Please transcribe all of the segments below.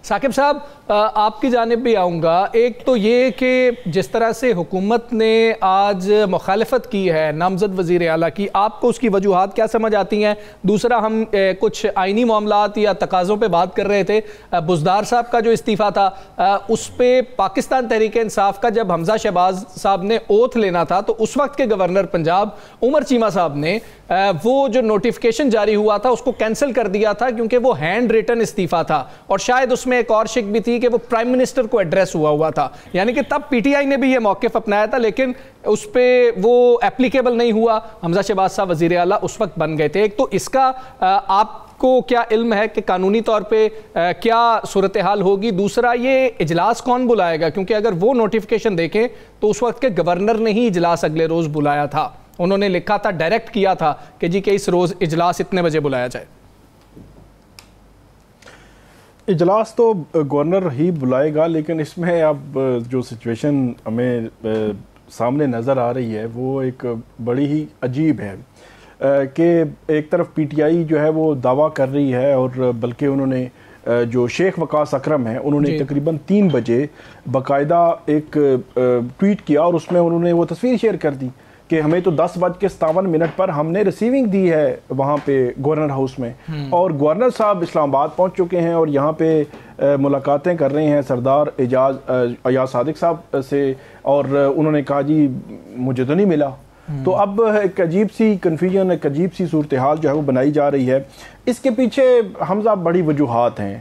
ثاقب صاحب آپ کی جانب بھی آؤں گا. ایک تو یہ کہ جس طرح سے حکومت نے آج مخالفت کی ہے نامزد وزیر اعلیٰ کی، آپ کو اس کی وجوہات کیا سمجھ آتی ہیں؟ دوسرا ہم کچھ آئینی معاملات یا تقاضوں پہ بات کر رہے تھے. بزدار صاحب کا جو استعفیٰ تھا اس پہ پاکستان تحریک انصاف کا جب حمزہ شہباز صاحب نے اوتھ لینا تھا تو اس وقت کے گورنر پنجاب عمر چیمہ صاحب نے وہ جو نوٹیفیکیشن جاری ہوا تھا اس کو کینسل کر دیا تھا کیونکہ وہ ہینڈ ریٹن استعفیٰ تھا، اور شاید اس میں ایک اور شک بھی تھی کہ وہ پرائم منسٹر کو ایڈریس ہوا تھا. یعنی کہ تب پی ٹی آئی نے بھی یہ موقف اپنایا تھا لیکن اس پہ وہ اپلیکیبل نہیں ہوا. حمزہ شہباز صاحب وزیر اعلیٰ اس وقت بن گئے تھے. ایک تو اس کا آپ کو کیا علم ہے کہ قانونی طور پہ کیا صورتحال ہوگی؟ دوسرا یہ اجلاس کون بلائے گا؟ کیونکہ اگر وہ نوٹیفیکیشن دیکھیں تو اس وقت کے گورنر نے ہی اجلاس اگلے روز بلایا تھا. انہوں نے لکھا تھا، ڈائریکٹ کیا تھا کہ جی کہ اس روز اجلاس اتنے بجے بلایا جائے. اجلاس تو گورنر ہی بلائے گا، لیکن اس میں اب جو سچویشن ہمیں سامنے نظر آ رہی ہے وہ ایک بڑی ہی عجیب ہے کہ ایک طرف پی ٹی آئی جو ہے وہ دعویٰ کر رہی ہے، اور بلکہ انہوں نے جو شیخ وقاص اکرم ہیں انہوں نے تقریباً 3 بجے باقاعدہ ایک ٹویٹ کیا اور اس میں انہوں نے وہ تصویر شیئر کر دی کہ ہمیں تو 10:57 پر ہم نے ریسیونگ دی ہے وہاں پہ گورنر ہاؤس میں، اور گورنر صاحب اسلام آباد پہنچ چکے ہیں اور یہاں پہ ملاقاتیں کر رہے ہیں سردار ایاز صادق صاحب سے، اور انہوں نے کہا جی مجھے تو نہیں ملا. تو اب ایک عجیب سی کنفیوژن، ایک عجیب سی صورتحال جو ہے وہ بنائی جا رہی ہے. اس کے پیچھے حمزہ بڑی وجوہات ہیں.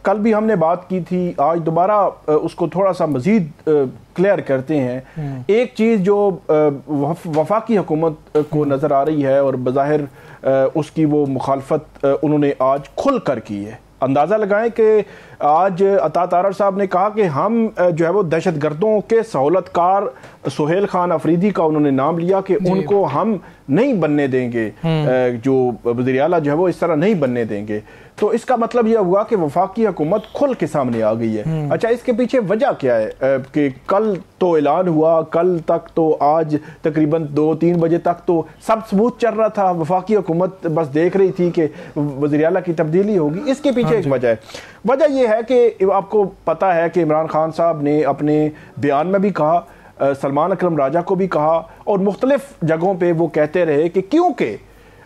کل بھی ہم نے بات کی تھی، آج دوبارہ اس کو تھوڑا سا مزید کلیئر کرتے ہیں. ایک چیز جو وفاقی حکومت کو نظر آ رہی ہے اور بظاہر اس کی وہ مخالفت انہوں نے آج کھل کر کی ہے. اندازہ لگائیں کہ آج عطا تارڑ صاحب نے کہا کہ ہم جو ہے وہ دہشت گردوں کے سہولت کار سہیل خان افریدی کا انہوں نے نام لیا کہ ان کو ہم نہیں بننے دیں گے، جو وزیر اعلیٰ جو ہے وہ اس طرح نہیں بننے دیں گے. تو اس کا مطلب یہ ہوا کہ وفاقی حکومت کھل کے سامنے آ گئی ہے. اچھا، اس کے پیچھے وجہ کیا ہے کہ کل تو اعلان ہوا، کل تک تو آج تقریباً 2-3 بجے تک تو سب سموتھ چل رہا تھا، وفاقی حکومت بس دیکھ رہی تھی کہ وزیر اعلیٰ کی تبدیلی ہوگی. اس کے پیچھے ایک وجہ ہے. وجہ یہ ہے کہ آپ کو پتہ ہے کہ عمران خان صاحب نے اپنے بیان میں بھی کہا، سلمان اکرم راجہ کو بھی کہا، اور مختلف جگہوں پہ وہ کہتے رہے کہ کیونکہ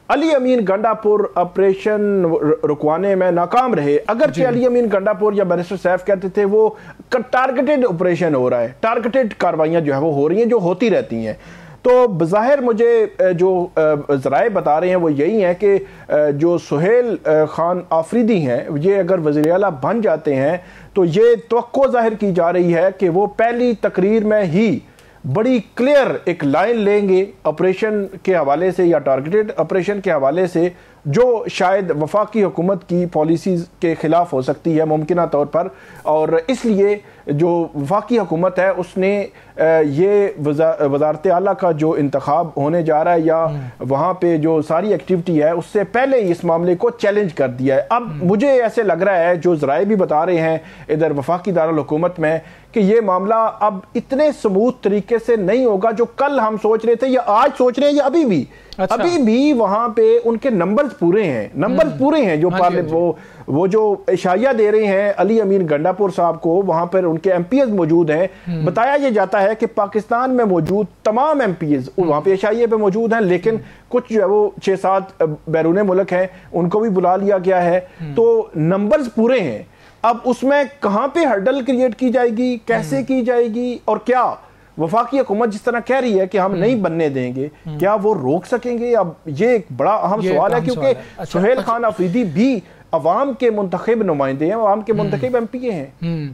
علی امین گنڈا پور آپریشن رکوانے میں ناکام رہے. اگرچہ علی امین گنڈا پور یا بیرسٹر سیف کہتے تھے وہ ٹارگٹڈ آپریشن ہو رہا ہے، ٹارگٹڈ کاروائیاں جو ہے وہ ہو رہی ہیں، جو ہوتی رہتی ہیں. تو بظاہر مجھے جو ذرائع بتا رہے ہیں وہ یہی ہیں کہ جو سہیل خان آفریدی ہیں یہ اگر وزیر اعلیٰ بن جاتے ہیں تو یہ توقع ظاہر کی جا رہی ہے کہ وہ پہلی تقریر میں ہی بڑی کلیئر ایک لائن لیں گے آپریشن کے حوالے سے یا ٹارگٹڈ آپریشن کے حوالے سے، جو شاید وفاقی حکومت کی پالیسیز کے خلاف ہو سکتی ہے ممکنہ طور پر. اور اس لیے جو وفاقی حکومت ہے اس نے یہ وزارت اعلیٰ کا جو انتخاب ہونے جا رہا ہے یا وہاں پہ جو ساری ایکٹیویٹی ہے اس سے پہلے ہی اس معاملے کو چیلنج کر دیا ہے. اب مجھے ایسے لگ رہا ہے، جو ذرائع بھی بتا رہے ہیں ادھر وفاقی دارالحکومت میں، کہ یہ معاملہ اب اتنے سموتھ طریقے سے نہیں ہوگا جو کل ہم سوچ رہے تھے یا آج سوچ رہے ہیں یا ابھی بھی وہاں پہ ان کے نمبرز پورے ہیں جو وہ جو اشاریہ دے رہے ہیں علی امین گنڈا پور صاحب کو، وہاں پر ان کے ایم پی ایز موجود ہیں. بتایا یہ جاتا ہے کہ پاکستان میں موجود تمام ایم پی ایز وہاں پہ اشاریہ پہ موجود ہیں، لیکن کچھ جو ہے وہ 6-7 بیرون ملک ہیں، ان کو بھی بلا لیا گیا ہے. تو نمبرز پورے ہیں. اب اس میں کہاں پہ ہرڈل کریٹ کی جائے گی، کیسے کی جائے گی، اور کیا وفاقی حکومت جس طرح کہہ رہی ہے کہ ہم نہیں بننے دیں گے، کیا وہ روک سکیں گے؟ اب یہ ایک بڑا اہم سوال ہے، کیونکہ سہیل خان آفریدی بھی عوام کے منتخب نمائندے ہیں، عوام کے منتخب ایم پی اے ہیں.